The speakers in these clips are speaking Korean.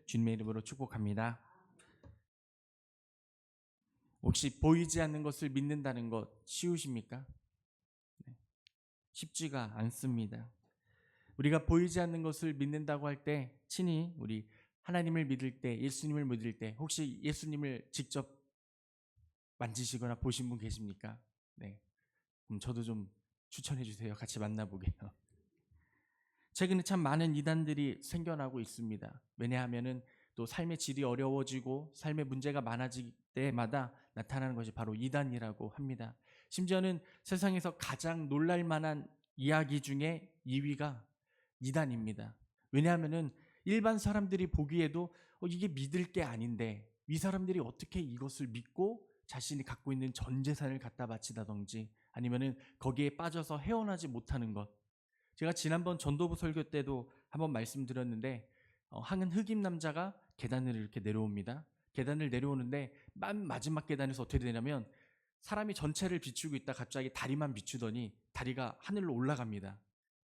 주님의 이름으로 축복합니다. 혹시 보이지 않는 것을 믿는다는 것 쉬우십니까? 쉽지가 않습니다. 우리가 보이지 않는 것을 믿는다고 할 때 친히 우리 하나님을 믿을 때, 예수님을 믿을 때 혹시 예수님을 직접 만지시거나 보신 분 계십니까? 네. 그럼 저도 좀 추천해 주세요. 같이 만나보게요. 최근에 참 많은 이단들이 생겨나고 있습니다. 왜냐하면은 또 삶의 질이 어려워지고 삶의 문제가 많아질 때마다 나타나는 것이 바로 이단이라고 합니다. 심지어는 세상에서 가장 놀랄 만한 이야기 중에 2위가 이단입니다. 왜냐하면은 일반 사람들이 보기에도 이게 믿을 게 아닌데 이 사람들이 어떻게 이것을 믿고 자신이 갖고 있는 전 재산을 갖다 바치다든지 아니면은 거기에 빠져서 헤어나지 못하는 것. 제가 지난번 전도부 설교 때도 한번 말씀드렸는데 한 흑인 남자가 계단을 이렇게 내려옵니다. 계단을 내려오는데 맨 마지막 계단에서 어떻게 되냐면 사람이 전체를 비추고 있다 갑자기 다리만 비추더니 다리가 하늘로 올라갑니다.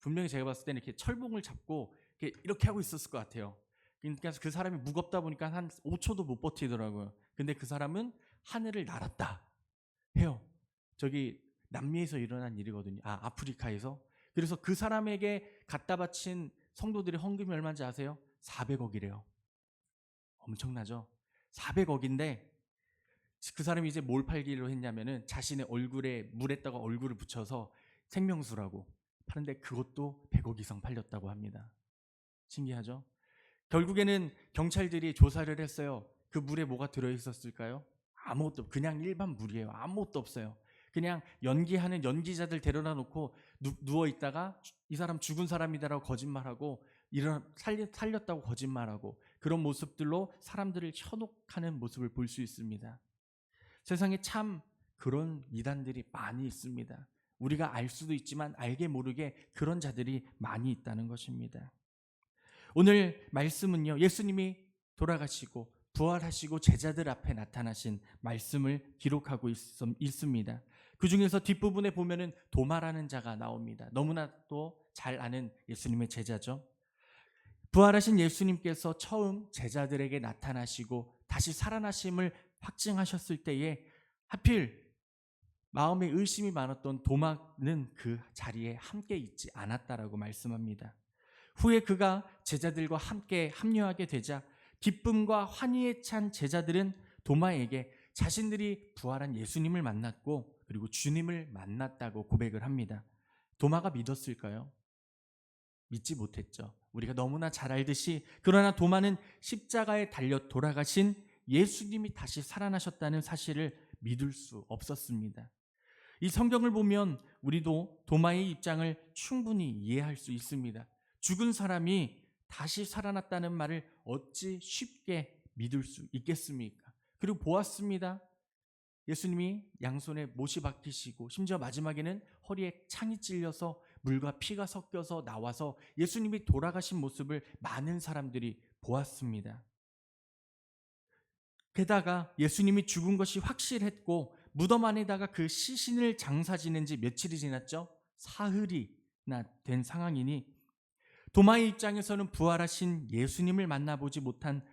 분명히 제가 봤을 때는 이렇게 철봉을 잡고 이렇게 하고 있었을 것 같아요. 그러니까 그 사람이 무겁다 보니까 한 5초도 못 버티더라고요. 근데 그 사람은 하늘을 날았다 해요. 저기 남미에서 일어난 일이거든요. 아프리카에서. 그래서 그 사람에게 갖다 바친 성도들의 헌금이 얼마인지 아세요? 400억이래요. 엄청나죠? 400억인데 그 사람이 이제 뭘 팔기로 했냐면은 자신의 얼굴에 물에다가 얼굴을 붙여서 생명수라고 파는데 그것도 100억 이상 팔렸다고 합니다. 신기하죠? 결국에는 경찰들이 조사를 했어요. 그 물에 뭐가 들어있었을까요? 아무것도, 그냥 일반 물이에요. 아무것도 없어요. 그냥 연기하는 연기자들 데려다 놓고 누워있다가 이 사람 죽은 사람이다라고 거짓말하고 살렸다고 거짓말하고 그런 모습들로 사람들을 현혹하는 모습을 볼 수 있습니다. 세상에 참 그런 이단들이 많이 있습니다. 우리가 알 수도 있지만 알게 모르게 그런 자들이 많이 있다는 것입니다. 오늘 말씀은요, 예수님이 돌아가시고 부활하시고 제자들 앞에 나타나신 말씀을 기록하고 있습니다. 그 중에서 뒷부분에 보면은 도마라는 자가 나옵니다. 너무나도 잘 아는 예수님의 제자죠. 부활하신 예수님께서 처음 제자들에게 나타나시고 다시 살아나심을 확증하셨을 때에 하필 마음에 의심이 많았던 도마는 그 자리에 함께 있지 않았다라고 말씀합니다. 후에 그가 제자들과 함께 합류하게 되자 기쁨과 환희에 찬 제자들은 도마에게 자신들이 부활한 예수님을 만났고 그리고 주님을 만났다고 고백을 합니다. 도마가 믿었을까요? 믿지 못했죠. 우리가 너무나 잘 알듯이 그러나 도마는 십자가에 달려 돌아가신 예수님이 다시 살아나셨다는 사실을 믿을 수 없었습니다. 이 성경을 보면 우리도 도마의 입장을 충분히 이해할 수 있습니다. 죽은 사람이 다시 살아났다는 말을 어찌 쉽게 믿을 수 있겠습니까? 그리고 보았습니다. 예수님이 양손에 못이 박히시고 심지어 마지막에는 허리에 창이 찔려서 물과 피가 섞여서 나와서 예수님이 돌아가신 모습을 많은 사람들이 보았습니다. 게다가 예수님이 죽은 것이 확실했고 무덤 안에다가 그 시신을 장사 지낸 지 며칠이 지났죠? 사흘이나 된 상황이니 도마의 입장에서는 부활하신 예수님을 만나보지 못한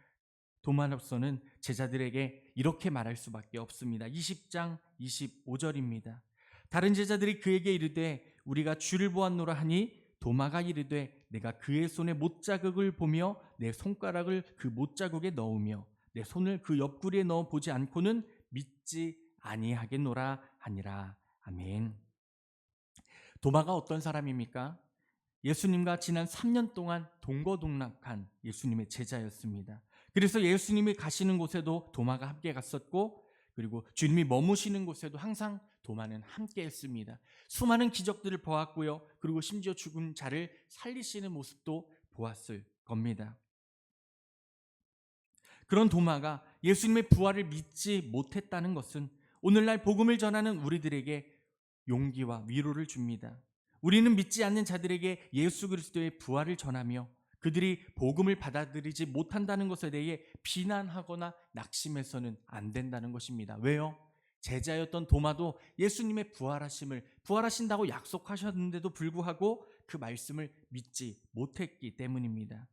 도마로서는 제자들에게 이렇게 말할 수밖에 없습니다. 20장 25절입니다. 다른 제자들이 그에게 이르되 우리가 주를 보았노라 하니 도마가 이르되 내가 그의 손에 못자국을 보며 내 손가락을 그 못자국에 넣으며 내 손을 그 옆구리에 넣어 보지 않고는 믿지 아니하겠노라 하니라. 아멘. 도마가 어떤 사람입니까? 예수님과 지난 3년 동안 동거동락한 예수님의 제자였습니다. 그래서 예수님이 가시는 곳에도 도마가 함께 갔었고 그리고 주님이 머무시는 곳에도 항상 도마는 함께 했습니다. 수많은 기적들을 보았고요. 그리고 심지어 죽은 자를 살리시는 모습도 보았을 겁니다. 그런 도마가 예수님의 부활을 믿지 못했다는 것은 오늘날 복음을 전하는 우리들에게 용기와 위로를 줍니다. 우리는 믿지 않는 자들에게 예수 그리스도의 부활을 전하며 그들이 복음을 받아들이지 못한다는 것에 대해 비난하거나 낙심해서는 안 된다는 것입니다. 왜요? 제자였던 도마도 예수님의 부활하신다고 약속하셨는데도 불구하고 그 말씀을 믿지 못했기 때문입니다.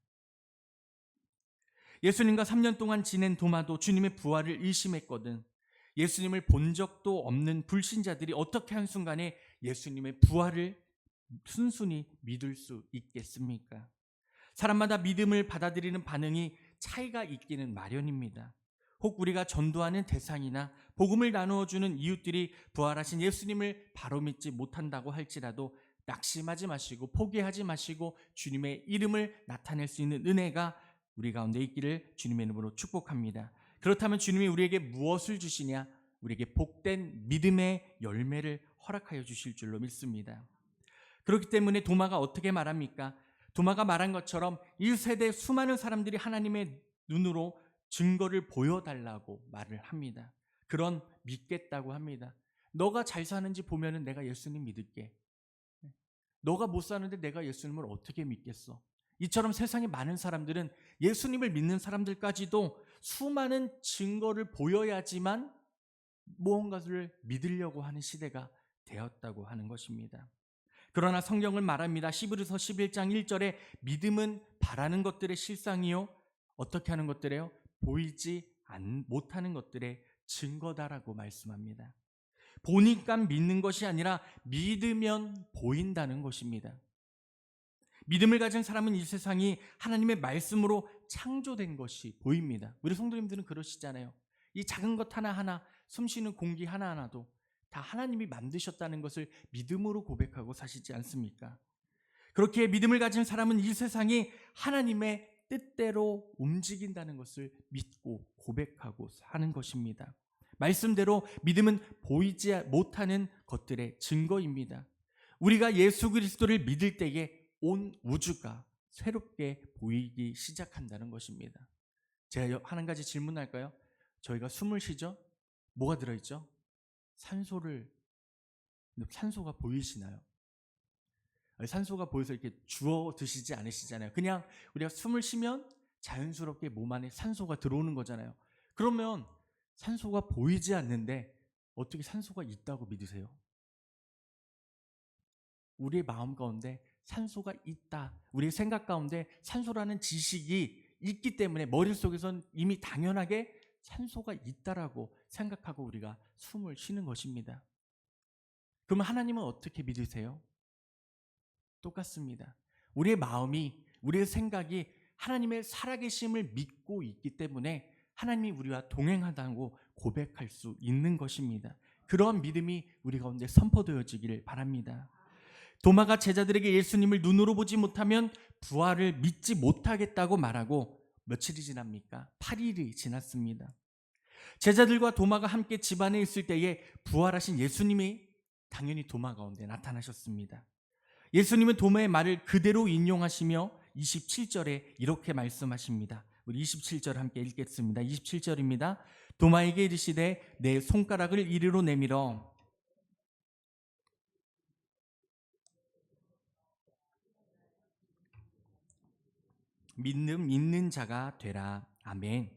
예수님과 3년 동안 지낸 도마도 주님의 부활을 의심했거든. 예수님을 본 적도 없는 불신자들이 어떻게 한순간에 예수님의 부활을 순순히 믿을 수 있겠습니까? 사람마다 믿음을 받아들이는 반응이 차이가 있기는 마련입니다. 혹 우리가 전도하는 대상이나 복음을 나누어주는 이웃들이 부활하신 예수님을 바로 믿지 못한다고 할지라도 낙심하지 마시고 포기하지 마시고 주님의 이름을 나타낼 수 있는 은혜가 우리 가운데 있기를 주님의 이름으로 축복합니다. 그렇다면 주님이 우리에게 무엇을 주시냐? 우리에게 복된 믿음의 열매를 허락하여 주실 줄로 믿습니다. 그렇기 때문에 도마가 어떻게 말합니까? 도마가 말한 것처럼 1세대 수많은 사람들이 하나님의 눈으로 증거를 보여달라고 말을 합니다. 그런 믿겠다고 합니다. 너가 잘 사는지 보면은 내가 예수님 믿을게. 너가 못 사는데 내가 예수님을 어떻게 믿겠어? 이처럼 세상에 많은 사람들은 예수님을 믿는 사람들까지도 수많은 증거를 보여야지만 무언가를 믿으려고 하는 시대가 되었다고 하는 것입니다. 그러나 성경은 말합니다. 히브리서 11장 1절에 믿음은 바라는 것들의 실상이요 어떻게 하는 것들이에요? 보이지 못하는 것들의 증거다라고 말씀합니다. 보니까 믿는 것이 아니라 믿으면 보인다는 것입니다. 믿음을 가진 사람은 이 세상이 하나님의 말씀으로 창조된 것이 보입니다. 우리 성도님들은 그러시잖아요. 이 작은 것 하나하나, 숨쉬는 공기 하나하나도 다 하나님이 만드셨다는 것을 믿음으로 고백하고 사시지 않습니까? 그렇게 믿음을 가진 사람은 이 세상이 하나님의 뜻대로 움직인다는 것을 믿고 고백하고 사는 것입니다. 말씀대로 믿음은 보이지 못하는 것들의 증거입니다. 우리가 예수 그리스도를 믿을 때에 온 우주가 새롭게 보이기 시작한다는 것입니다. 제가 한 가지 질문할까요? 저희가 숨을 쉬죠? 뭐가 들어있죠? 산소가 보이시나요? 산소가 보여서 이렇게 주워 드시지 않으시잖아요. 그냥 우리가 숨을 쉬면 자연스럽게 몸 안에 산소가 들어오는 거잖아요. 그러면 산소가 보이지 않는데 어떻게 산소가 있다고 믿으세요? 우리의 마음 가운데 산소가 있다. 우리의 생각 가운데 산소라는 지식이 있기 때문에 머릿속에선 이미 당연하게 산소가 있다라고 생각하고 우리가 숨을 쉬는 것입니다. 그럼 하나님은 어떻게 믿으세요? 똑같습니다. 우리의 마음이, 우리의 생각이 하나님의 살아계심을 믿고 있기 때문에 하나님이 우리와 동행하다고 고백할 수 있는 것입니다. 그러한 믿음이 우리 가운데 선포되어지기를 바랍니다. 도마가 제자들에게 예수님을 눈으로 보지 못하면 부활을 믿지 못하겠다고 말하고 며칠이 지납니까? 8일이 지났습니다. 제자들과 도마가 함께 집안에 있을 때에 부활하신 예수님이 당연히 도마 가운데 나타나셨습니다. 예수님은 도마의 말을 그대로 인용하시며 27절에 이렇게 말씀하십니다. 우리 27절 함께 읽겠습니다. 27절입니다. 도마에게 이르시되 내 손가락을 이리로 내밀어 믿는 자가 되라. 아멘.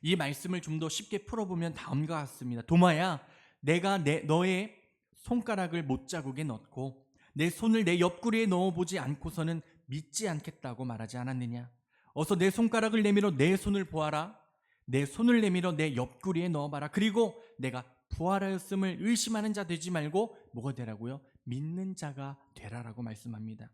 이 말씀을 좀 더 쉽게 풀어보면 다음과 같습니다. 도마야, 내가 너의 손가락을 못자국에 넣고 내 손을 내 옆구리에 넣어보지 않고서는 믿지 않겠다고 말하지 않았느냐? 어서 내 손가락을 내밀어 내 손을 보아라. 내 손을 내밀어 내 옆구리에 넣어봐라. 그리고 내가 부활하였음을 의심하는 자 되지 말고 뭐가 되라고요? 믿는 자가 되라라고 말씀합니다.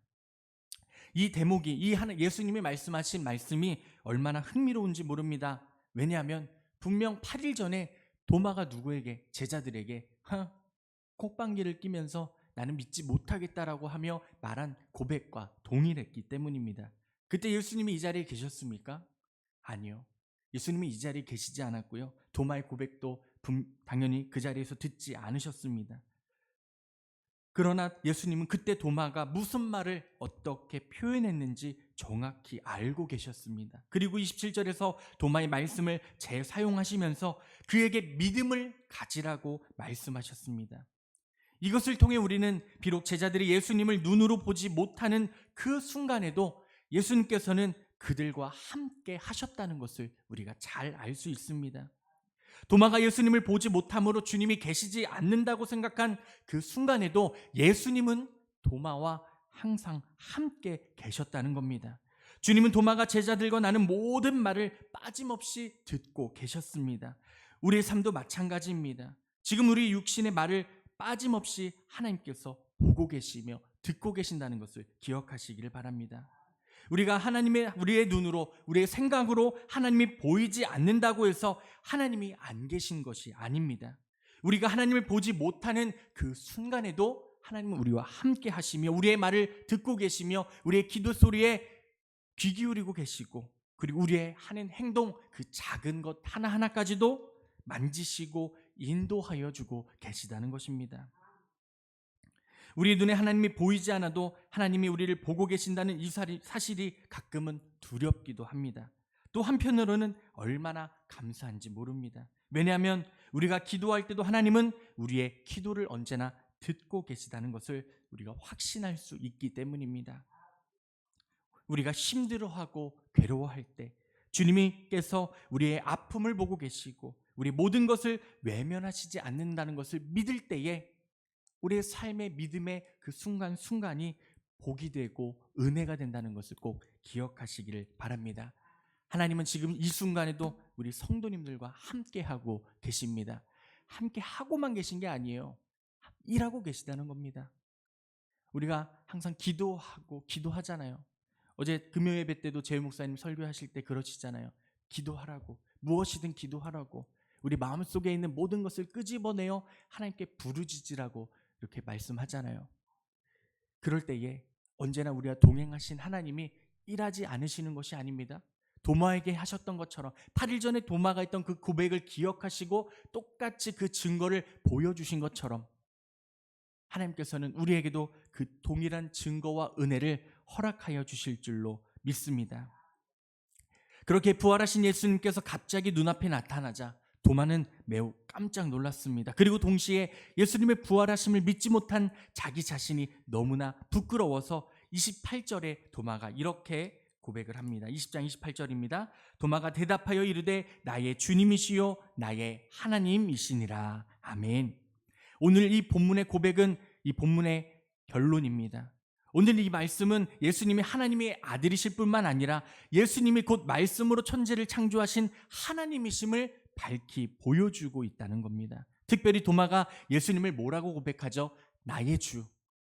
이 대목이 예수님이 말씀하신 말씀이 얼마나 흥미로운지 모릅니다. 왜냐하면 분명 8일 전에 도마가 누구에게? 제자들에게 콧방귀를 끼면서 나는 믿지 못하겠다라고 하며 말한 고백과 동일했기 때문입니다. 그때 예수님이 이 자리에 계셨습니까? 아니요. 예수님이 이 자리에 계시지 않았고요. 도마의 고백도 당연히 그 자리에서 듣지 않으셨습니다. 그러나 예수님은 그때 도마가 무슨 말을 어떻게 표현했는지 정확히 알고 계셨습니다. 그리고 27절에서 도마의 말씀을 재사용하시면서 그에게 믿음을 가지라고 말씀하셨습니다. 이것을 통해 우리는 비록 제자들이 예수님을 눈으로 보지 못하는 그 순간에도 예수님께서는 그들과 함께 하셨다는 것을 우리가 잘 알 수 있습니다. 도마가 예수님을 보지 못함으로 주님이 계시지 않는다고 생각한 그 순간에도 예수님은 도마와 항상 함께 계셨다는 겁니다. 주님은 도마가 제자들과 나는 모든 말을 빠짐없이 듣고 계셨습니다. 우리의 삶도 마찬가지입니다. 지금 우리 육신의 말을 빠짐없이 하나님께서 보고 계시며 듣고 계신다는 것을 기억하시기를 바랍니다. 우리가 우리의 눈으로, 우리의 생각으로 하나님이 보이지 않는다고 해서 하나님이 안 계신 것이 아닙니다. 우리가 하나님을 보지 못하는 그 순간에도 하나님은 우리와 함께 하시며 우리의 말을 듣고 계시며 우리의 기도 소리에 귀 기울이고 계시고, 그리고 우리의 하는 행동, 그 작은 것 하나하나까지도 만지시고 인도하여 주고 계시다는 것입니다. 우리 눈에 하나님이 보이지 않아도 하나님이 우리를 보고 계신다는 이 사실이 가끔은 두렵기도 합니다. 또 한편으로는 얼마나 감사한지 모릅니다. 왜냐하면 우리가 기도할 때도 하나님은 우리의 기도를 언제나 듣고 계시다는 것을 우리가 확신할 수 있기 때문입니다. 우리가 힘들어하고 괴로워할 때 주님께서 우리의 아픔을 보고 계시고 우리 모든 것을 외면하시지 않는다는 것을 믿을 때에 우리의 삶의 믿음의 그 순간순간이 복이 되고 은혜가 된다는 것을 꼭 기억하시기를 바랍니다. 하나님은 지금 이 순간에도 우리 성도님들과 함께하고 계십니다. 함께 하고만 계신 게 아니에요. 일하고 계시다는 겁니다. 우리가 항상 기도하잖아요. 어제 금요 예배 때도 재우 목사님 설교하실 때 그러시잖아요. 기도하라고, 무엇이든 기도하라고, 우리 마음속에 있는 모든 것을 끄집어내어 하나님께 부르짖으라고 이렇게 말씀하잖아요. 그럴 때에 언제나 우리와 동행하신 하나님이 일하지 않으시는 것이 아닙니다. 도마에게 하셨던 것처럼 8일 전에 도마가 했던 그 고백을 기억하시고 똑같이 그 증거를 보여주신 것처럼 하나님께서는 우리에게도 그 동일한 증거와 은혜를 허락하여 주실 줄로 믿습니다. 그렇게 부활하신 예수님께서 갑자기 눈앞에 나타나자 도마는 매우 깜짝 놀랐습니다. 그리고 동시에 예수님의 부활하심을 믿지 못한 자기 자신이 너무나 부끄러워서 28절에 도마가 이렇게 고백을 합니다. 20장 28절입니다. 도마가 대답하여 이르되 나의 주님이시요 나의 하나님이시니라. 아멘. 오늘 이 본문의 고백은 이 본문의 결론입니다. 오늘 이 말씀은 예수님이 하나님의 아들이실 뿐만 아니라 예수님이 곧 말씀으로 천지를 창조하신 하나님이심을 밝히 보여주고 있다는 겁니다. 특별히 도마가 예수님을 뭐라고 고백하죠? 나의 주,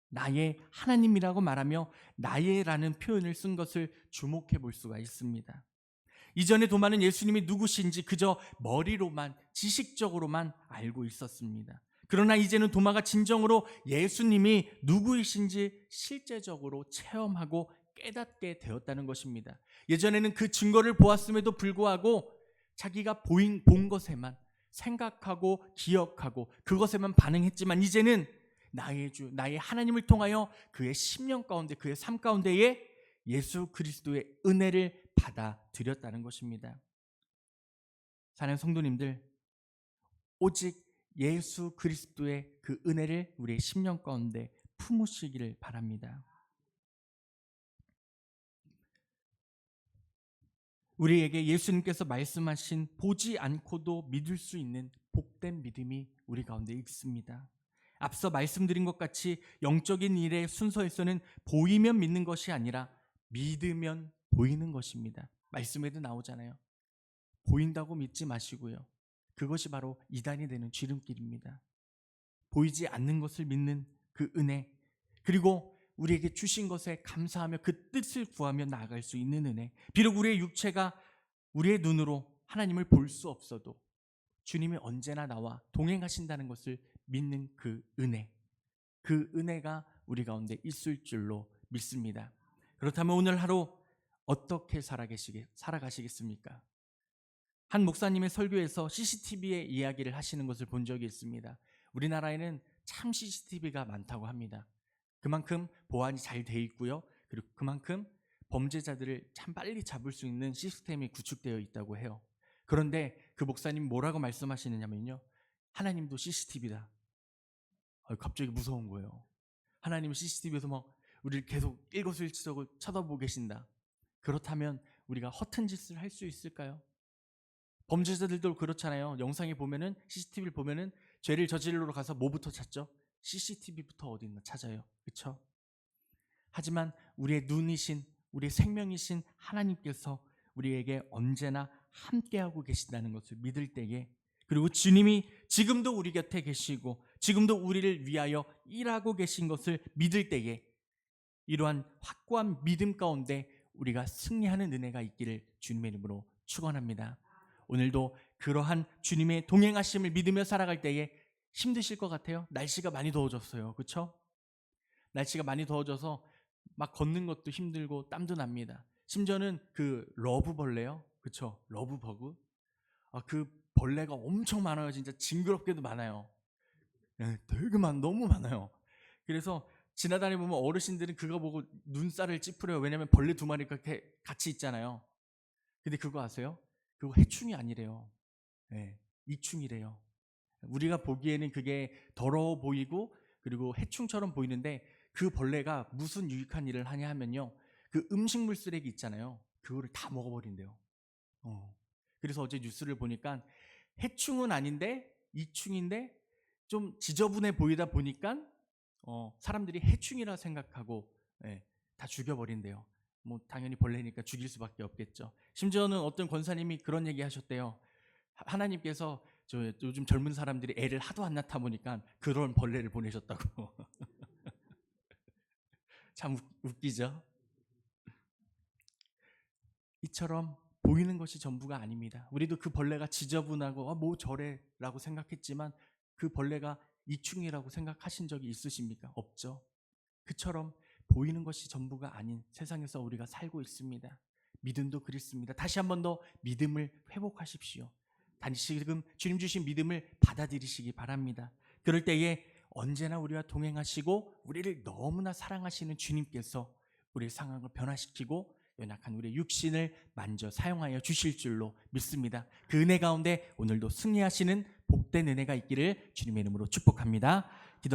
나의 하나님이라고 말하며 나의라는 표현을 쓴 것을 주목해 볼 수가 있습니다. 이전에 도마는 예수님이 누구신지 그저 머리로만, 지식적으로만 알고 있었습니다. 그러나 이제는 도마가 진정으로 예수님이 누구이신지 실제적으로 체험하고 깨닫게 되었다는 것입니다. 예전에는 그 증거를 보았음에도 불구하고 자기가 본 것에만 생각하고 기억하고 그것에만 반응했지만 이제는 나의 주, 나의 하나님을 통하여 그의 심령 가운데, 그의 삶 가운데에 예수 그리스도의 은혜를 받아들였다는 것입니다. 사랑하는 성도님들, 오직 예수 그리스도의 그 은혜를 우리의 심령 가운데 품으시기를 바랍니다. 우리에게 예수님께서 말씀하신 보지 않고도 믿을 수 있는 복된 믿음이 우리 가운데 있습니다. 앞서 말씀드린 것 같이 영적인 일의 순서에서는 보이면 믿는 것이 아니라 믿으면 보이는 것입니다. 말씀에도 나오잖아요. 보인다고 믿지 마시고요. 그것이 바로 이단이 되는 지름길입니다. 보이지 않는 것을 믿는 그 은혜, 그리고 우리에게 주신 것에 감사하며 그 뜻을 구하며 나아갈 수 있는 은혜. 비록 우리의 육체가 우리의 눈으로 하나님을 볼 수 없어도 주님이 언제나 나와 동행하신다는 것을 믿는 그 은혜, 그 은혜가 우리 가운데 있을 줄로 믿습니다. 그렇다면 오늘 하루 어떻게 살아가시겠습니까? 한 목사님의 설교에서 CCTV의 이야기를 하시는 것을 본 적이 있습니다. 우리나라에는 참 CCTV가 많다고 합니다. 그만큼 보안이 잘 돼 있고요. 그리고 그만큼 범죄자들을 참 빨리 잡을 수 있는 시스템이 구축되어 있다고 해요. 그런데 그 목사님 뭐라고 말씀하시느냐면요. 하나님도 CCTV다. 갑자기 무서운 거예요. 하나님은 CCTV에서 막 우리를 계속 일거수일투족을 쳐다보고 계신다. 그렇다면 우리가 허튼 짓을 할 수 있을까요? 범죄자들도 그렇잖아요. 영상에 보면은, CCTV를 보면은 죄를 저지르러 가서 뭐부터 찾죠? CCTV부터 어디 있나 찾아요. 그렇죠? 하지만 우리의 눈이신, 우리 생명이신 하나님께서 우리에게 언제나 함께하고 계신다는 것을 믿을 때에, 그리고 주님이 지금도 우리 곁에 계시고 지금도 우리를 위하여 일하고 계신 것을 믿을 때에 이러한 확고한 믿음 가운데 우리가 승리하는 은혜가 있기를 주님의 이름으로 축원합니다. 오늘도 그러한 주님의 동행하심을 믿으며 살아갈 때에 힘드실 것 같아요. 날씨가 많이 더워졌어요. 그렇죠? 날씨가 많이 더워져서 막 걷는 것도 힘들고 땀도 납니다. 심지어는 그 러브벌레요. 그렇죠? 러브버그. 그 벌레가 엄청 많아요. 진짜 징그럽게도 많아요. 네, 되게 너무 많아요. 그래서 지나다니면 어르신들은 그거 보고 눈살을 찌푸려요. 왜냐면 벌레 두 마리가 이렇게 같이 있잖아요. 근데 그거 아세요? 그거 해충이 아니래요. 네, 이충이래요. 우리가 보기에는 그게 더러워 보이고 그리고 해충처럼 보이는데, 그 벌레가 무슨 유익한 일을 하냐 하면요, 그 음식물 쓰레기 있잖아요. 그거를 다 먹어버린대요. 그래서 어제 뉴스를 보니까 해충은 아닌데 이충인데 좀 지저분해 보이다 보니까 사람들이 해충이라 생각하고, 다 죽여버린대요. 뭐 당연히 벌레니까 죽일 수밖에 없겠죠. 심지어는 어떤 권사님이 그런 얘기 하셨대요. 하나님께서 요즘 젊은 사람들이 애를 하도 안 낳다 보니까 그런 벌레를 보내셨다고. 참 웃기죠. 이처럼 보이는 것이 전부가 아닙니다. 우리도 그 벌레가 지저분하고 뭐 저래라고 생각했지만 그 벌레가 이충이라고 생각하신 적이 있으십니까? 없죠. 그처럼 보이는 것이 전부가 아닌 세상에서 우리가 살고 있습니다. 믿음도 그렇습니다. 다시 한 번 더 믿음을 회복하십시오. 지금 주님 주신 믿음을 받아들이시기 바랍니다. 그럴 때에 언제나 우리와 동행하시고 우리를 너무나 사랑하시는 주님께서 우리의 상황을 변화시키고 연약한 우리의 육신을 만져 사용하여 주실 줄로 믿습니다. 그 은혜 가운데 오늘도 승리하시는 복된 은혜가 있기를 주님의 이름으로 축복합니다.